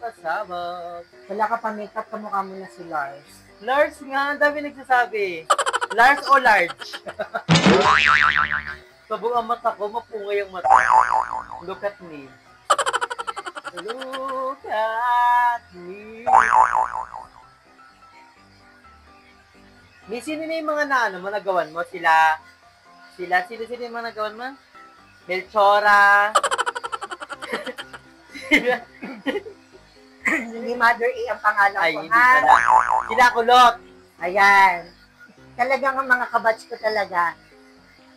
Pasabog. Wala ka pa makeup, kamukha mo na si Lars. Lars nga, ang dami nagsasabi. Lars o large? Sabong ang mata ko, mapungay ang mata. Look at me. Look at me. Sino na yung mga managawan mo? Sino yung mga nagawan mo? Melchora. Hindi Mother A ang pangalan Ay, ko, hindi pala. Sila kulot. Ayan. Talagang ang mga kabatch ko talaga,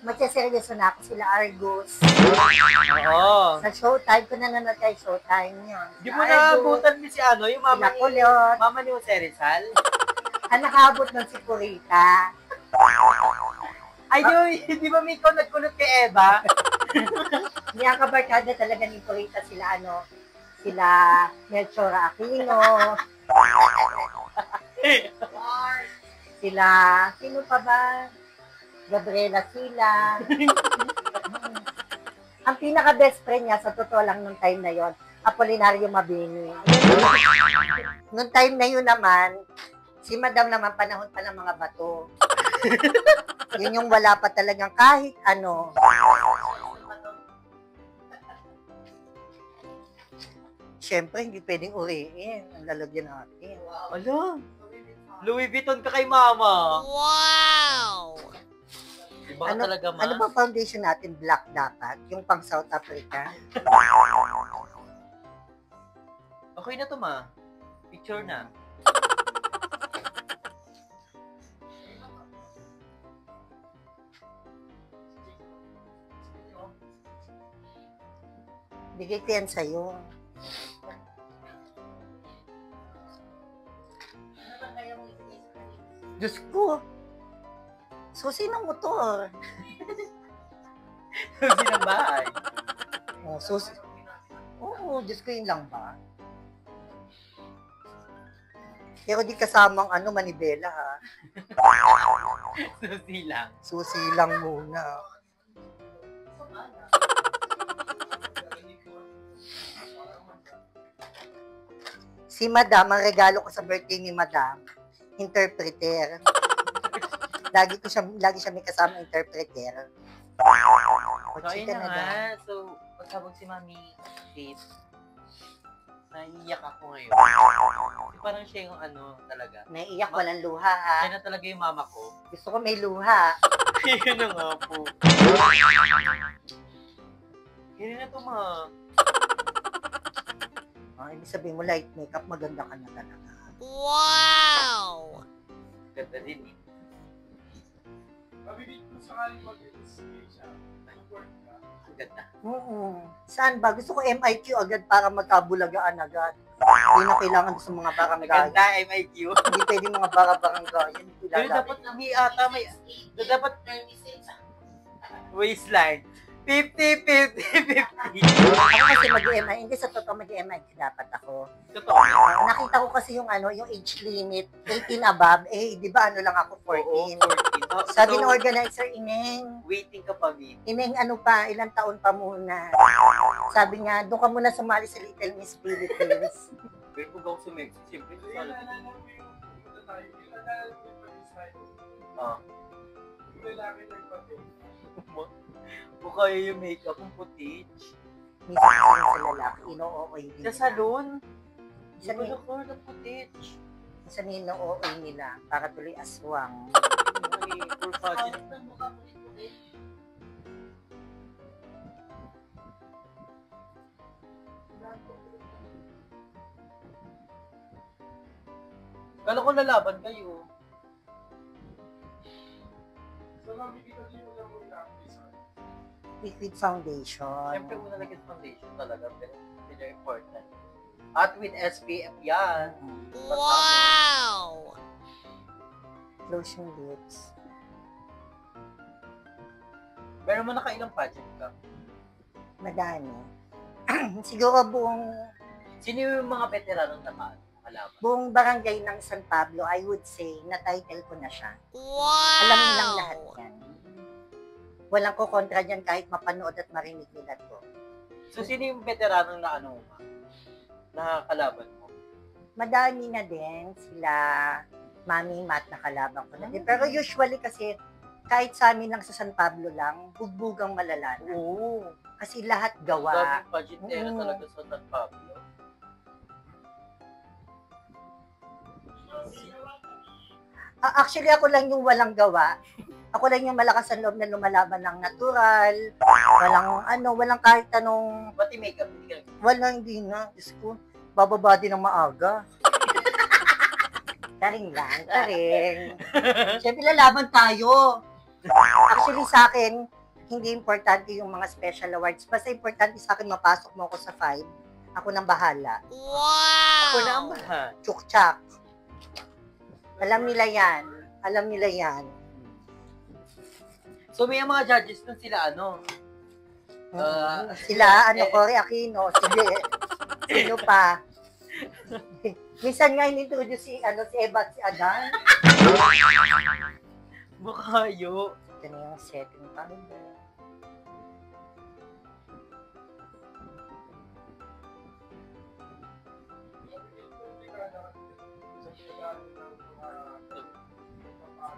magsaseryoso na ako sila Argus. Oo. Sa Showtime ko nanonood kay Showtime yun. Di mo naabutan ni si yung mama sila Kulot. Mama ni Jose Rizal? Ang nakaabot ng si Purita. Ay, di ba may ikaw nagkulot kay Eva? Hindi ang kabarkada talaga ni Purita sila sila Melchora Aquino. Sila, sino pa ba? Gabriela Sila. Ang pinaka-best friend niya, sa totoo lang nung time na yon, Apolinario Mabini. Nung time na yun naman, si Madam naman panahon pa ng mga bato. Yun yung wala pa talagang kahit ano. Siyempre, hindi pwedeng uriin. Ang lalagyan natin. Ala, Louis Vuitton ka kay mama. Wow! Iba ka talaga, ma. Ano ba foundation natin? Black dapat? Yung pang South Africa? Okay na to, ma. Picture na. Bigay ko yan sa'yo. Diyos ko. Susi ng motor. Susi ng bahay. Oh, susi. Oo, Diyos ko, yun lang ba? Pero di kasamang manibela, ha? Susi lang. Susi lang muna. Si Madam, ang regalo ko sa birthday ni Madam, interpreter. Lagi siya may kasama interpreter. So, ayun na nga. So, pagkabag si Mami Kate, naiiyak ako ngayon. Parang siya yung talaga. Naiiyak, walang luha, ha? Siya na talaga yung mama ko. Gusto ko may luha. Yun na nga po. Yun na to, ma. Ibig sabihin mo, light makeup, maganda ka na talaga. Wow! Ganda din eh. Mabibig mo sakaling mag-i-stay siya. Nag-work ka. Ang ganda. Saan ba? Gusto ko MIQ agad para magkabulagaan agad. Hindi na kailangan sa mga barangay. Maganda, MIQ. Hindi pwede mga barangay. Pero dapat dapat waistline. 50, 50, 50. Ako kasi mag-MI. Hindi sa totoo mag-MI dapat ako. Totoo. Nakita ko kasi yung yung age limit, 18 above. Di ba lang ako, 14. Oo, 14. Sabi ng organizer, Ineng, Waiting ka pa, babe. Ineng, ilang taon pa muna. Sabi niya, doon ka muna sumali sa Little Miss Philippines. Pero kung ako sumexy, siyempre, sasali ko. Ilalala mo yung pag-decide. Ah. Yung lalaki nagpapit. Mukha yung makeup, ang footage. Minsan kasi sa lalaki, ino-OA nila. Sa salon? Sa Hindi ko na footage. Minsan ino-OA nila para tuloy aswang. Ay, Budget. Kala ko lalaban kayo. So, makikita niyo lang mo ina-apply Liquid foundation. Siyempre, una lagyan foundation talaga. Pero important. At with SPF yan. Wow! Close yung lips. Meron mo nakailang pageant ka? Madami. Siguro Sino yung mga veteranong nakalaban? buong barangay ng San Pablo, I would say, na title ko na siya. Wow! Alam nilang lahat yan. Walang ko kontra dyan kahit mapanood at marinig nila to. So, sino yung veteranong na ano mo? Nakakalaban mo? Madami na din sila Mami Matt na kalaban ko na din. Pero usually kasi kahit sa amin lang sa San Pablo lang, bugbugang malala na. Oo. Kasi lahat gawa. Daming pageantera Oo. talaga sa San Pablo. Actually, ako lang yung walang gawa. Ako lang yung malakas ang loob na lumalaban ng natural. Walang kahit anong, Pati makeup, hindi ka hindi na. Diyos ko, bababa din ng maaga. Taring lang, taring. Siyempre, lalaban tayo. Actually, sa akin, hindi importante yung mga special awards. Basta importante sa akin, mapasok mo ako sa 5. Ako nang bahala. Wow! Ako naman. Chuk-chak. Alam nila yan. Alam nila yan. So, may mga judges nun sila, ano? Sila, Cory Aquino, sino pa? Minsan nga in-introduce si Eva at si Adan. Makayo. Ito na yung setting powder.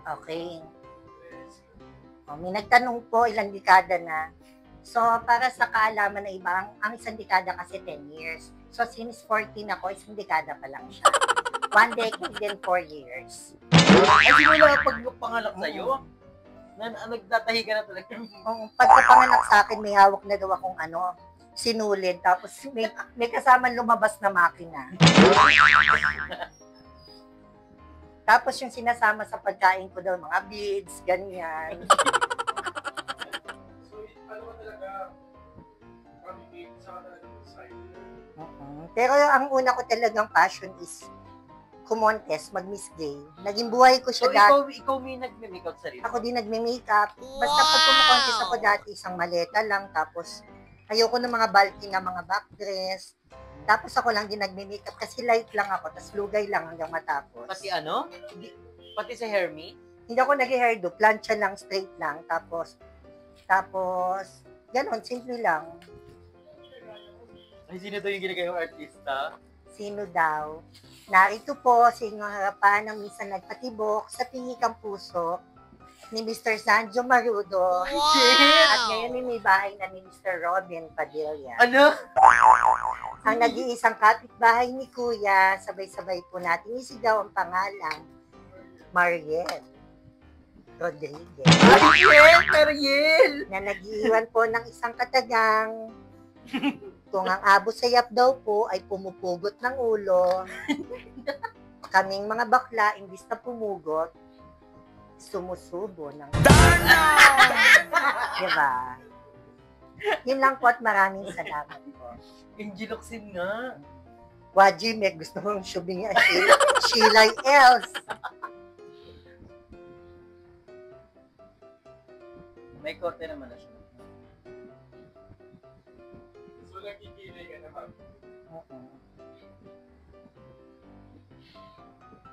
Okay. May nagtanong po ilang dekada na. So, para sa kaalaman na iba, ang isang dekada kasi 10 years. So, since 14 ako, isang dekada pa lang siya. 1 decade then 4 years. Ay, simula pag pangalak sa'yo, nagtatahi ka na talaga. Pagkapanganak sa akin, may hawak na daw akong sinulid. Tapos may kasama lumabas na makina. Tapos yung sinasama sa pagkain ko daw, mga beads, ganyan. So, ano ba talaga, pamigay sa talaga yung side? Pero ang una ko talagang passion is kumontes, mag-Miss Gay. Naging buhay ko So, siya dati. ikaw may nagme-makeup sarili. Ako din nagme-makeup. Basta pag kumukontes ako dati, isang maleta lang. Tapos, ayoko ng mga bulky na mga backdress. Tapos ako lang din nagme-makeup kasi light lang ako. Tapos lugay lang hanggang matapos. Pati ano? Pati sa hair me? Hindi ako nag-hairdo. Plancha lang, straight lang. Tapos, ganon, simple lang. Ay, sino to yung ginagayang artista? Sino daw? Narito po sa inyong harapan ng minsan nagpatibok sa pingikang puso ni Mr. Sanjo Marudo. At ngayon may bahay na ni Mr. Robin Padilla. Ano? Ang nag-iisang kapitbahay ni Kuya, sabay-sabay po natin isigaw ang pangalan, Mariel Rodriguez, Mariel! na nag-iiwan po ng isang katagang. Kung ang abo sayap daw po ay pumupugot ng ulo, kaming mga bakla, imbis na pumugot, sumusubo ng diba? Yun lang po at maraming salamat po. Yung ginoksin nga. Waji, may gusto mong shubing niya. Sheila else. May korte naman na siya. So, nagkikilay ka naman.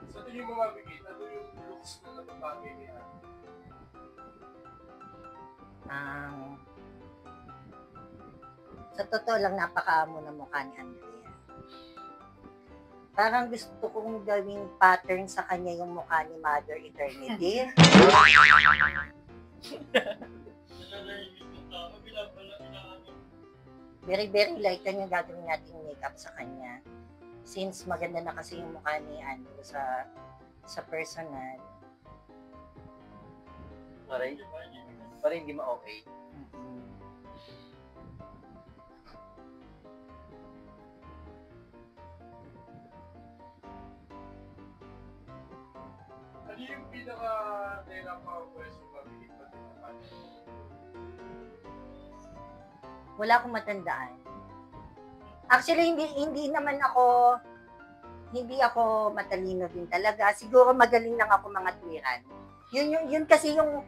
So, tingin mo mabigit, ano yung looks na napapagay niya? Sa totoo lang, napakaamo na mukha ni Andrea. Parang gusto kong gawing pattern sa kanya yung mukha ni Mother Eternity. Very, very light lang yung gagawin nating makeup sa kanya. Since maganda na kasi yung mukha ni Andrew sa personal. Para hindi ma-okay. Ano yung pinaka-nahirap mga question mabigit pa din ang pageant? Wala akong matandaan. Actually, hindi ako matalino din talaga. Siguro magaling lang ako mga tuwiran. Yun kasi yung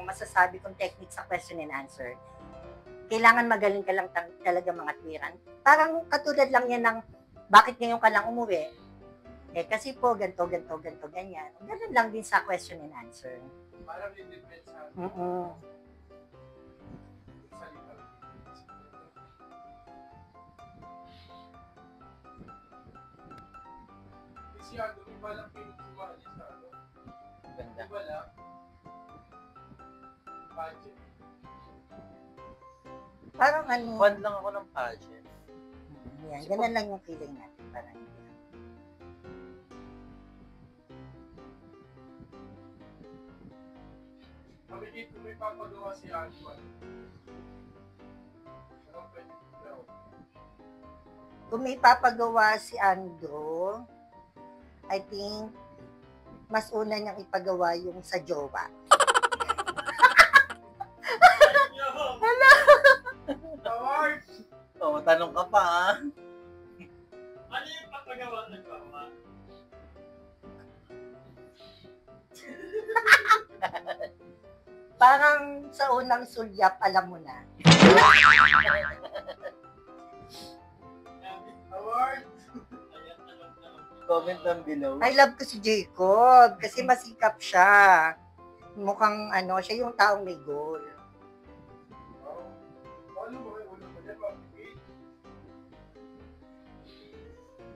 masasabi kong technique sa question and answer. Kailangan magaling ka lang talaga mga tuwiran. Parang katulad lang yan ng bakit ngayon ka lang umuwi? Kasi po, ganito, ganyan. Ganun lang din sa question and answer. Parang independent sa salita. Kasi ano, iba lang pinag-sumali sa ano. Ganda. Iba lang. Budget. Parang Fan lang ako ng pageant. yan, ganun lang yung feeling natin. Parang Mabigit kung may papagawa si Antoine. Ano pwede daw? kung may papagawa si Andrew, I think, mas una niyang ipagawa yung sa jowa. Award! Tanong ka pa, ha? Ano yung papagawa ng gawa? Parang sa unang sulyap, alam mo na. Award! Comment down below. I love ko si Jacob kasi masikap siya. Mukhang siya yung taong may goal. Ano mo yung ulo mo dyan? Mabigit.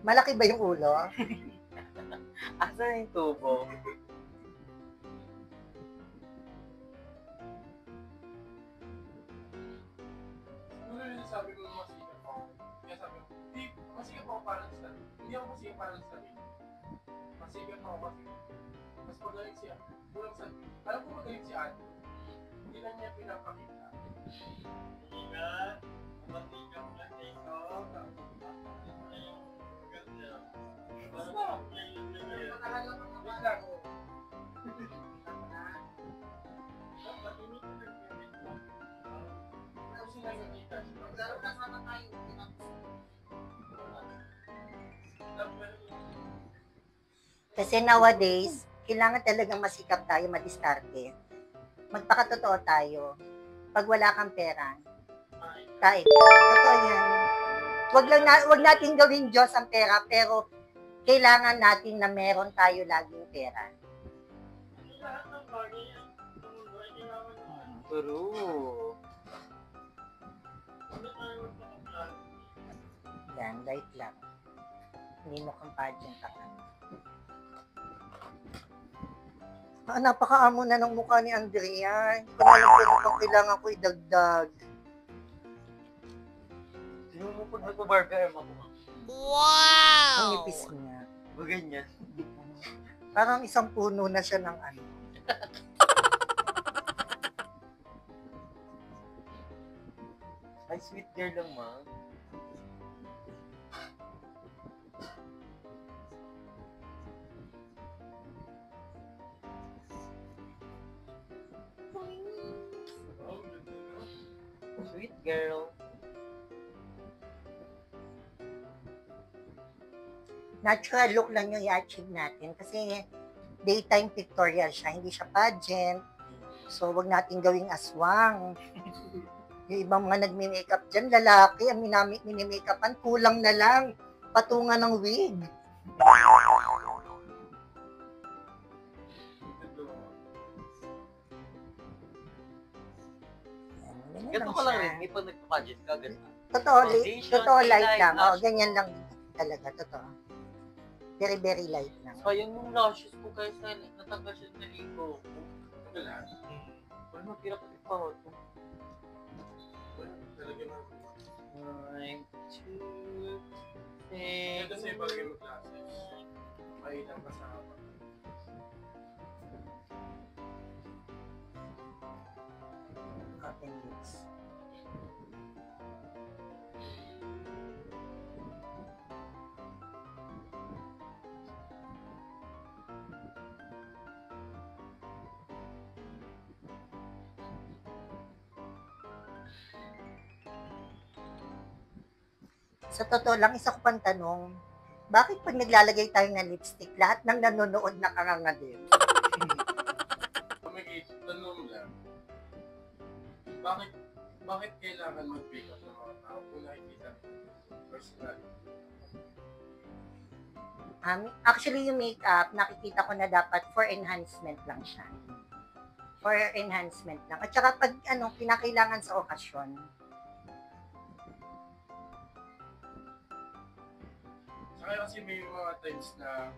Malaki ba yung ulo? Asan yung tubo? Ano yung sabi ko masikap ako? Kaya sabi ko, di, masikap ako parang sa hindi ako masikap parang sa sarili. Masikap ako kasi mas magaling siya. Alam ko magaling si Ate. Hindi lang niya pinapakita. Hindi nga, masikap na ito. Basta! Wait lang. Kasi nowadays, kailangan talagang masikap tayo, madiskarte. Magpakatotoo tayo. Pag wala kang pera, kahit. Totoo yan. Wag natin gawing Diyos ang pera, pero kailangan natin na meron tayo laging pera. True. Yan, light lang. Hindi mo kang pageant ka. Napakaamo na ng mukha ni Andrea. Hindi ko na alam kung kailangan ko idagdag. Sino mo pag nagpa-barber mo? Ang Wow! nipis niya. Ba ganyan? Parang isang puno na siya ng ano. Ay, sweet girl lang, ma. Sweet girl. Natural look lang yung i-achieve natin kasi daytime pictorial siya, hindi siya pageant. So, wag natin gawing aswang. Yung ibang mga nagme-makeup dyan, lalaki, ang mini-makeupan, kulang na lang. Patungan ng wig. Ganito ka lang rin, pag nagpa-pageant ka, ganito. Foundation, Totoo light highlight, lang. lash. Ganyan lang talaga, totoo. Very, very light lang. Sayang yung lashes ko guys, natanggal siya sa ligo. Wala. Wala magkira pati pa ako. Talaga na. 1, 2, Kaya kasi 3. bagay mo glasses. Mahilang ka sa haba. Sa totoo lang, isa ko pang tanong, bakit pag naglalagay tayo ng lipstick, lahat ng nanonood nakanganga din? May tanong lang, bakit kailangan mag-makeup ng mga tao kung nakikita personal? Actually, yung makeup, nakikita ko na dapat for enhancement lang siya. For enhancement lang. At saka pag kinakailangan sa okasyon. Saka kasi may mga times na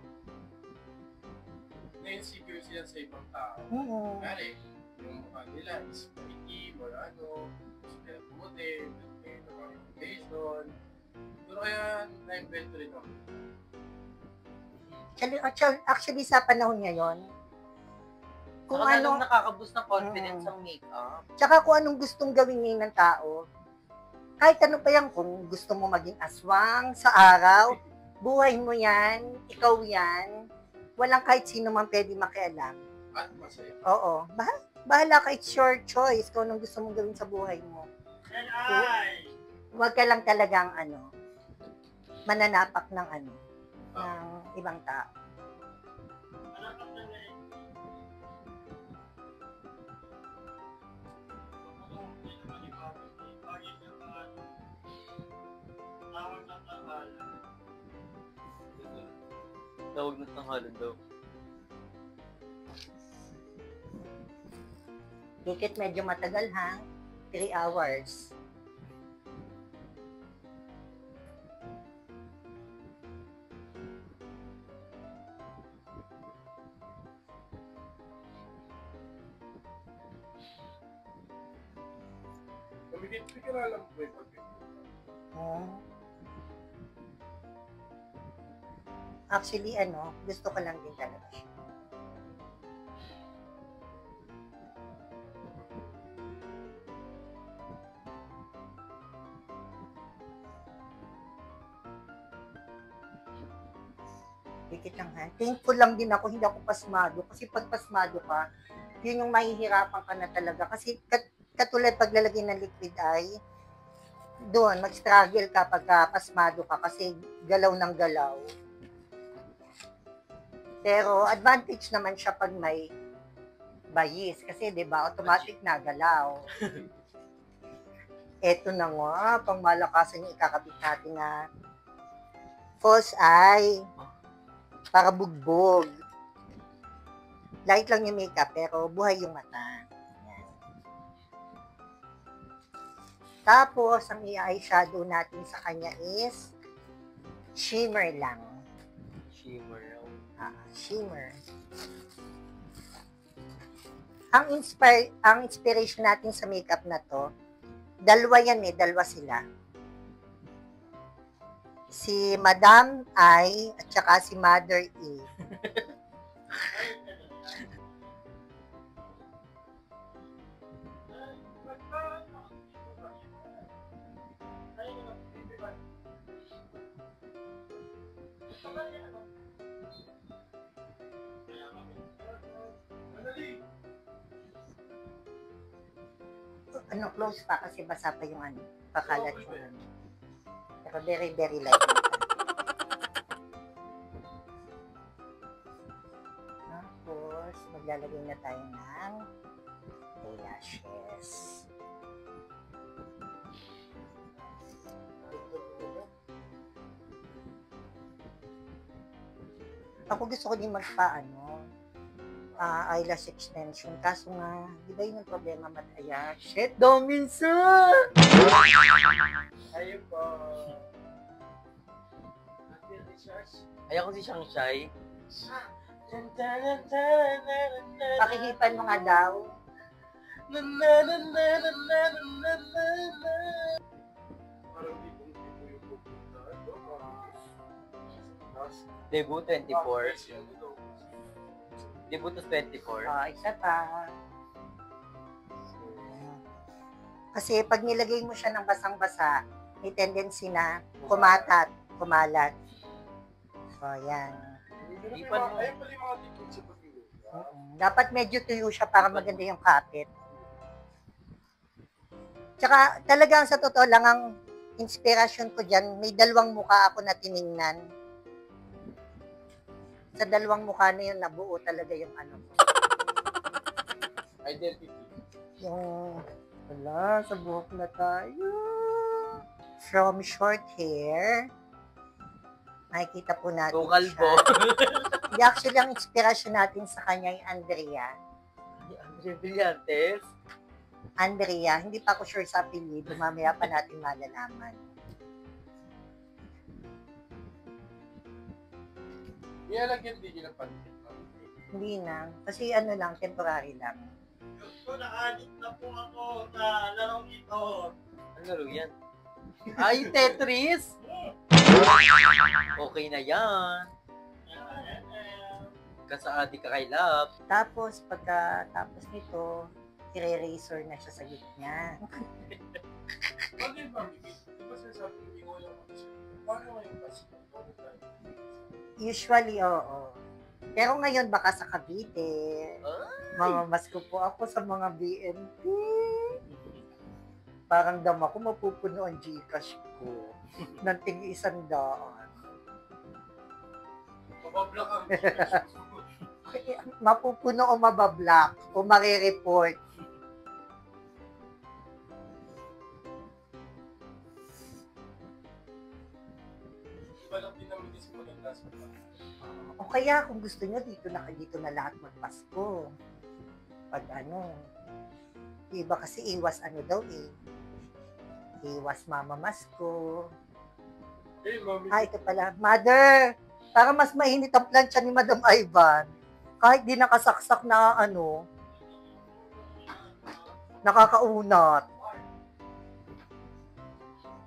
na-insecure sila sa ibang tao. Oo. Kaya yung mukha nila is itim or ano, gusto nila pumuti, may foundation. Pero kaya na-invento rin ako. Actually, sa panahon ngayon, kung Saka ano, nakaka-boost ng confidence ang makeup. tsaka kung anong gustong gawin ngayon ng tao, kahit ano pa yan, kung gusto mo maging aswang sa araw, buhay mo yan, ikaw yan, walang kahit sino man pwede makialam. At masaya. Oo. Bahala ka, it's your choice kung anong gusto mong gawin sa buhay mo. Huwag ka lang talagang mananapak ng ng ibang tao. Tawag na tanghalan daw. Dikit medyo matagal ha, 3 hours. Bigyan na lang po yung Actually, gusto ko lang din talaga siya. Dikit lang ha. Thankful lang din ako, hindi ako pasmado. Kasi pag pasmado ka, yun yung mahihirapan ka na talaga. Kasi katulad paglalagay ng liquid eye, doon, mag-struggle ka pagka pasmado ka kasi galaw ng galaw. Pero advantage naman siya pag may bayis. Kasi, di ba, automatic na galaw. Eto na nga, pang malakasan yung ikakabit natin na false eye. Para bugbog. Light lang yung makeup, pero buhay yung mata. Yan. Tapos, ang i-eyeshadow natin sa kanya is shimmer lang. Shimmer. Shimmer. Ang inspiration natin sa makeup na to, dalawa sila. Si Madam I at saka si Mother E. Close pa kasi basa pa yung pakalat yung Pero very, very light. Tapos, maglalagay na tayo ng eyelashes. Ako gusto ko din eyelash extension. Kaso nga, di ba yun ang problema mataya? Shit, minsan! Ayun po. Ayaw ko si Shangshai. Pakihipan mo nga daw. Parang di po yung pupunta. Debut 24. Debut 24. Isa pa. Kasi pag nilagay mo siya ng basang-basa, may tendency na kumalat. So, yan. Ayun pala yung mga tikot sa pag-iwi. Dapat medyo tuyo siya para maganda yung kapit. Tsaka talagang sa totoo lang, inspirasyon ko dyan, may dalawang mukha ako na tiningnan. Sa dalawang mukha na yun, nabuo talaga yung ano ko. Identity. Yung, wala, sa buhok na tayo. From short hair, makikita po natin Tukal po. Hindi, actually, ang inspirasyon natin sa kanya ay Andrea. Andre Brillantes. Andrea, hindi pa ako sure sa apelyido, mamaya pa natin malalaman. Ialagyan din yun ang pansit. Hindi na, kasi ano lang, temporary lang. So, nakalit na po ako sa larong ito. Ano laro yan? Ay, Tetris! Okay na yan. Kasaadi ka kay Love. Tapos, pagkatapos nito, i-razor na siya sa gitna. Bakit ba, Miki? Di ba sinasabi ko, hindi ko alam kung siya. Paano nga yung pansit? Usually, oo. Pero ngayon, baka sa Cavite, mamamasko po ako sa mga BNP. Parang dama ko mapupuno ang Gcash ko ng tig-100. Mabablock ang Mapupuno o mabablock o marireport. Iba lang din namin kasi maganda sa mga. O kaya kung gusto nyo, dito na lahat magpasko. Pag ano, iba kasi iwas ano daw eh. Iwas mamamasko. Eh, mami. Ito pala. Mother, para mas mainit ang plancha ni Madam Ivan. Kahit di nakasaksak na ano, nakakaunat.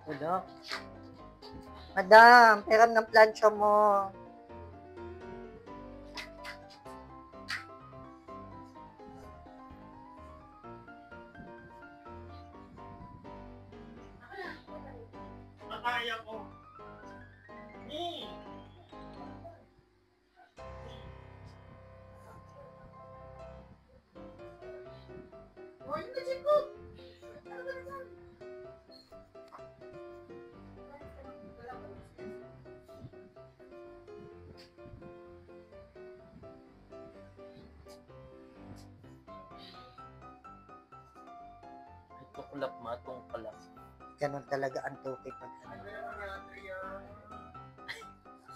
Wala. Madam, peram ng plancha mo. Nakaya ko. Tuklap ma, tungkalap. Ganon talaga ang tuki pag ano.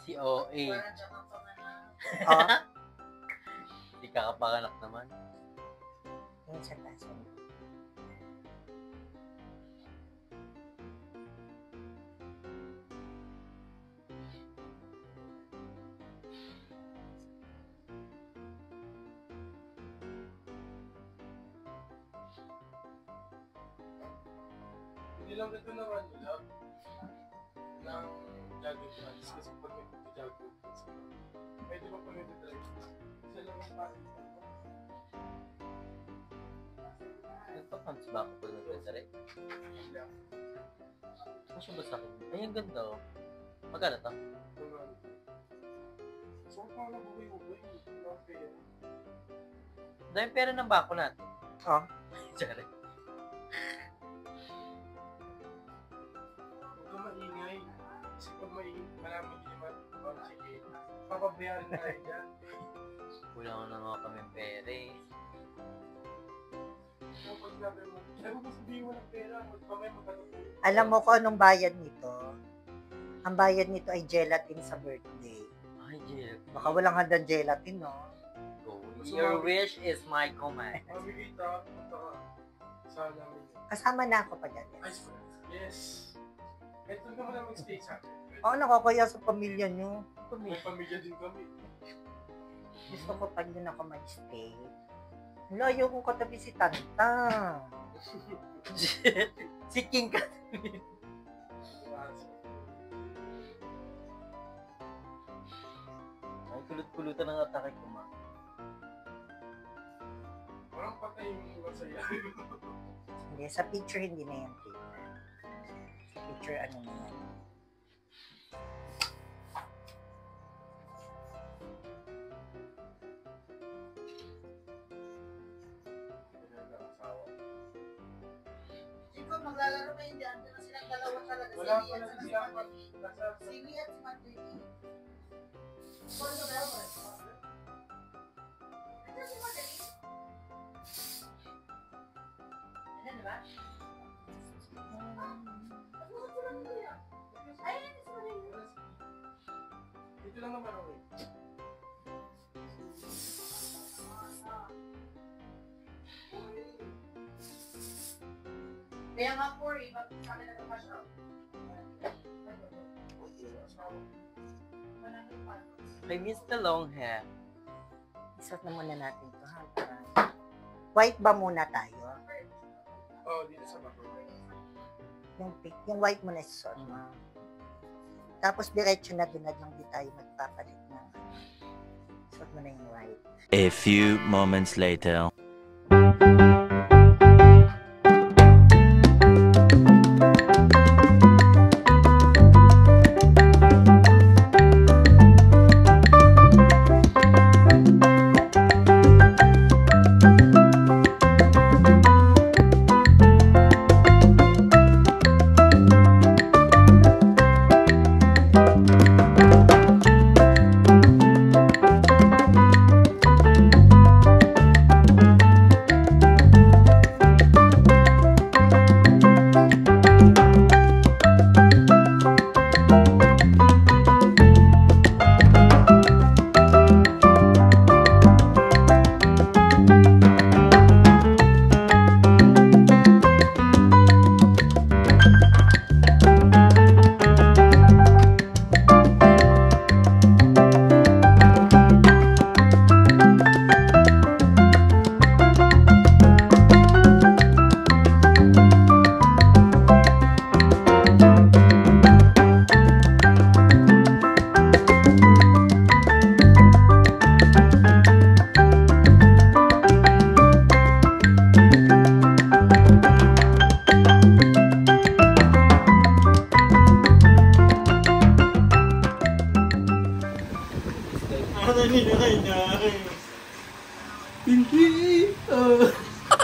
Si OA. Oh, Di kakapanganak naman. yun sa taas. Hindi lang ito naman nila ng jogging pants kasi pag may jogging pants pwede mo pa rin drive. Isa lang ang pants. Nagpa-pants ba ako pag nagdadari? Hindi lang. Masya ba sa akin? Ay, ang ganda oh. Magkano to? So, paano buhay-buhay? Okay. Dahil pera ng bako natin. Oh, Sorry. Huwag ka maingay. Kasi pag malaman din naman, sige, papabayaran na rin dyan. Kulang na nga kami pera eh. Kapag sabi mo, sabi mo sabihin mo ng pera, magpamay magkatapos. alam mo kung anong bayad nito? Ang bayad nito ay gelatin sa birthday. Ay, Jeff. Baka walang handang gelatin, no? Go. Your wish is my command. Mami kita, punta ka. Sa namin. Kasama na ako pag ganyan. Ice cream. Yes. Ito ka mo na mag-stay sa akin. Oo, nakakaya sa pamilya nyo. May pamilya din kami. Gusto ko pag doon ako mag-stay. Layo kong katabi si Tanta. Si King ka. Ay, kulot-kulutan ang atake ko, ma. Parang patay yung masaya. Hindi, sa picture hindi na yan. Sa picture ano na yan. Ikaw, maglalaro kayo dyan. Doon na sila dalawa talaga. Wala pa na si Apat. Nasa... Sili at si Madrid. Dito lang naman ako eh. Kaya nga po, iba sa akin na kapasyo. I miss the long hair. Isot na muna natin ito, ha? White ba muna tayo? Oh, dito sa bako. Yung white muna isot mo. Tapos diretso na din lang di tayo magpapalit na. Isot mo na yung white. A few moments later.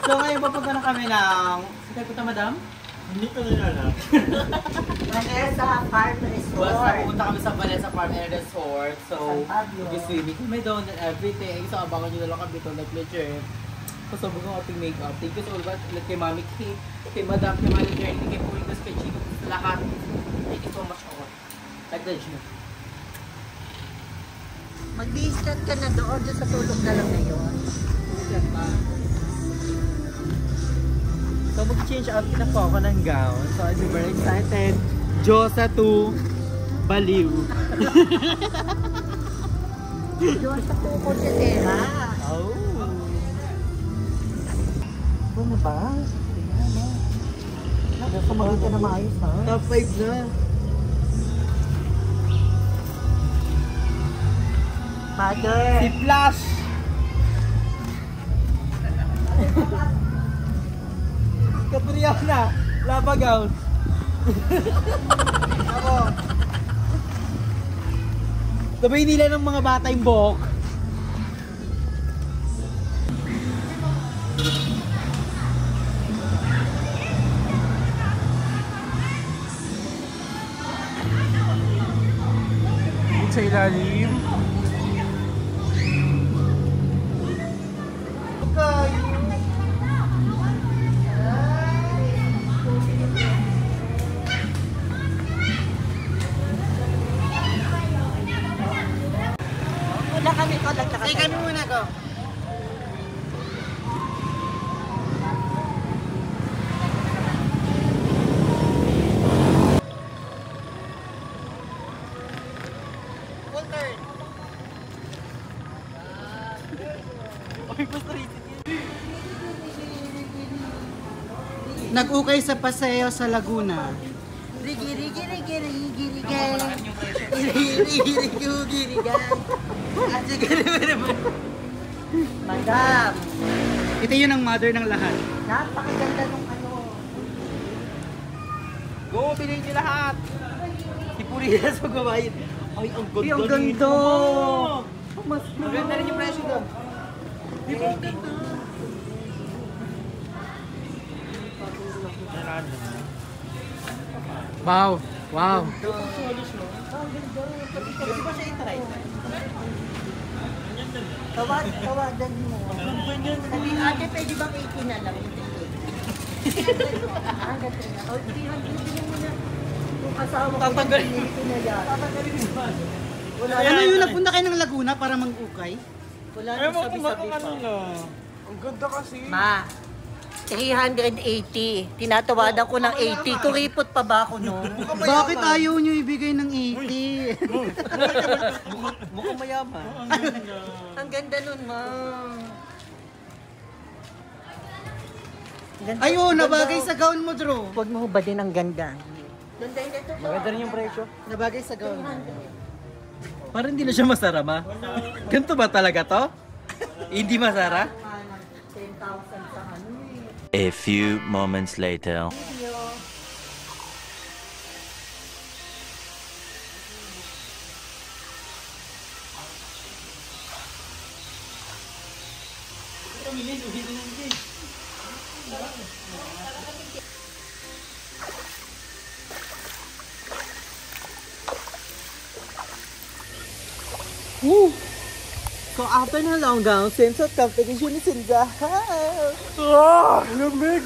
So ngayon papunta na kami ng... Saan punta, madam? Hindi ko na alam. Vanessa Farm Resort. Pupunta kami sa Vanessa Farm and Resort. So, San Pablo. mag-swimming kami doon and everything. So, abangan nyo na lang kami doon like legit. Pasabog ang ating makeup. Thank you so much like, kay Mami Kate, kay Madam, kay Mami Jenny, kay Puritas, kay Chico, sa lahat. Thank you so much ako. Like legit. Mag-distant ka na doon sa tulog na lang ngayon. So, mag-change out na po ako ng gown. So, I'm very excited. Diyosa to Baliw. Doon sa puko si Tera. Oh. Ano ba? Tingnan mo. Sumagot ka na maayos, ha? Top 5 na. Mother! Si Flash! Catriona! Lava gown! Ako! Sabay nila ng mga bata yung buhok. Sa ilalim. Wala kami ko lang tsaka. Kami muna to. Full turn. Oy, basta rin. Nag-ukay sa paseo sa Laguna. Rigi, rigi, rigi, rigi, rigi. Rigi, rigi, rigi, rigi. At sige naman. Madam, Ito yun ang mother ng lahat. napakaganda nung ano. Go, bilhin niyo lahat. Si Puritas magbabayad. Ay, ang ganda. Ay, ang ganda. nito. Mas maganda rin yung presyo doon. Di ba ang ganda? Wow. Wow. Pwede ba siya i-try? Tawagan mo. Sabi, ate, pwede bang 80 na lang? Ganito na. O, 300 mo na. Kung kasama ko, Tatanggalin. 80 na yan. Wala Ano na. yung napunta kayo ng Laguna para mag-ukay? Wala na sabi-sabi pa. Ang ganda kasi. Ma, 380. Tinatawadan ko ng 80. Kuripot pa ba ako noon? Bakit ayaw nyo ibigay ng 80? Mukhang mayaman. Ang ganda nun, ma. Ganda, Ay, oo, ganda. nabagay sa gown mo, Drew. Huwag mo hubadin ang ganda. Ganda, ganda. Maganda rin yung presyo. Nabagay sa gown mo. Parang hindi na siya masara, ma. Ganito ba talaga to? Hindi masara? 10,000 sa ano eh. A few moments later. Woo! So after ng long gown, since at competition is in the house. Ah! Lamig!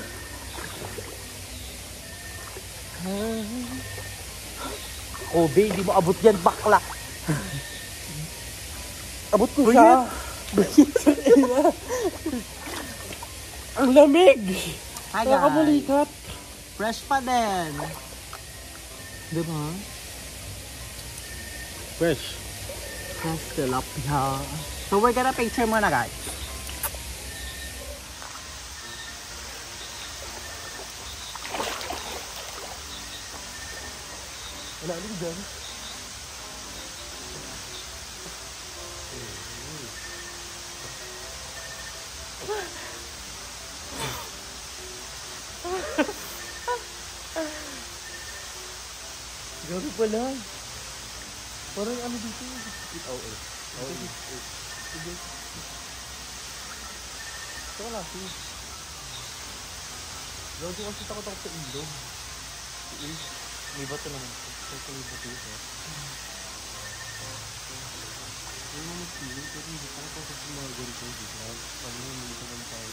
Oh, babe, di mo abot yan, bakla. Abot ko siya. Ang lamig! Hi, Nakabalikat. Fresh pa din. Diba? Fresh. Fresh tilapia. So we're gonna picture muna, guys. Wala ulit dyan. Grabe pala. Parang ano dito. Ito lang, sis. Gago kasi takot ako sa ilog. May bato naman. Ito may bato ito. Yung mga sili, pero hindi pa ako sa mga ganito. Ano yung mga tayo.